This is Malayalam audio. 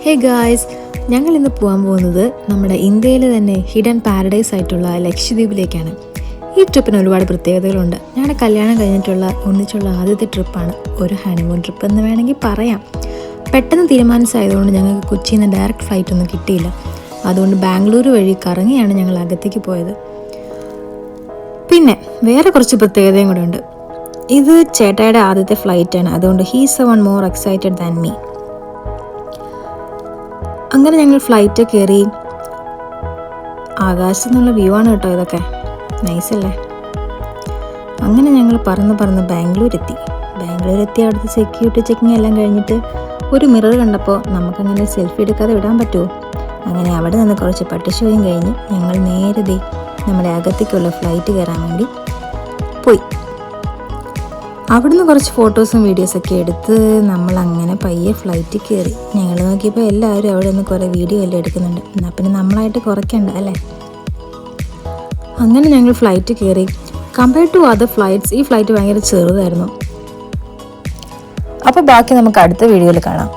ഹേ ഗായ്സ്, ഞങ്ങൾ ഇന്ന് പോകാൻ പോകുന്നത് നമ്മുടെ ഇന്ത്യയിലെ തന്നെ ഹിഡൻ പാരഡൈസ് ആയിട്ടുള്ള ലക്ഷദ്വീപിലേക്കാണ്. ഈ ട്രിപ്പിന് ഒരുപാട് പ്രത്യേകതകളുണ്ട്. ഞങ്ങളുടെ കല്യാണം കഴിഞ്ഞിട്ടുള്ള ഒന്നിച്ചുള്ള ആദ്യത്തെ ട്രിപ്പാണ്. ഒരു ഹണിമൂൺ ട്രിപ്പ് എന്ന് വേണമെങ്കിൽ പറയാം. പെട്ടെന്ന് തീരുമാനിച്ചതായതുകൊണ്ട് ഞങ്ങൾക്ക് കൊച്ചിയിൽ നിന്ന് ഡയറക്റ്റ് ഫ്ലൈറ്റ് ഒന്നും കിട്ടിയില്ല. അതുകൊണ്ട് ബാംഗ്ലൂർ വഴി കറങ്ങിയാണ് ഞങ്ങൾ അകത്തേക്ക് പോയത്. പിന്നെ വേറെ കുറച്ച് പ്രത്യേകതയും കൂടെ ഉണ്ട്. ഇത് ചേട്ടായുടെ ആദ്യത്തെ ഫ്ലൈറ്റാണ്, അതുകൊണ്ട് he's one more excited than me. അങ്ങനെ ഞങ്ങൾ ഫ്ലൈറ്റ് കയറി. ആകാശത്തു നിന്നുള്ള വ്യൂ ആണ് കേട്ടോ ഇതൊക്കെ, നൈസല്ലേ. അങ്ങനെ ഞങ്ങൾ പറന്ന് ബാംഗ്ലൂരെത്തി. അവിടുത്തെ സെക്യൂരിറ്റി ചെക്കിങ് എല്ലാം കഴിഞ്ഞിട്ട് ഒരു മിറർ കണ്ടപ്പോൾ നമുക്കങ്ങനെ സെൽഫി എടുക്കാതെ വിടാൻ പറ്റുമോ? അങ്ങനെ അവിടെ നിന്ന് കുറച്ച് പട്ടിഷോയും കഴിഞ്ഞ് ഞങ്ങൾ നേരെ നമ്മുടെ അകത്തേക്കുള്ള ഫ്ലൈറ്റ് കയറാൻ വേണ്ടി പോയി. അവിടുന്ന് കുറച്ച് ഫോട്ടോസും വീഡിയോസൊക്കെ എടുത്ത് നമ്മൾ അങ്ങനെ പയ്യെ ഫ്ലൈറ്റ് കയറി. ഞങ്ങൾ നോക്കിയപ്പോൾ എല്ലാവരും അവിടെ നിന്ന് കുറേ വീഡിയോ എല്ലാം എടുക്കുന്നുണ്ട്. എന്നാൽ പിന്നെ നമ്മളായിട്ട് കുറയ്ക്കണ്ട അല്ലേ. അങ്ങനെ ഞങ്ങൾ ഫ്ലൈറ്റ് കയറി. കമ്പയർഡ് ടു അതർ ഫ്ലൈറ്റ്സ് ഈ ഫ്ലൈറ്റ് ഭയങ്കര ചെറുതായിരുന്നു. അപ്പോൾ ബാക്കി നമുക്ക് അടുത്ത വീഡിയോയിൽ കാണാം.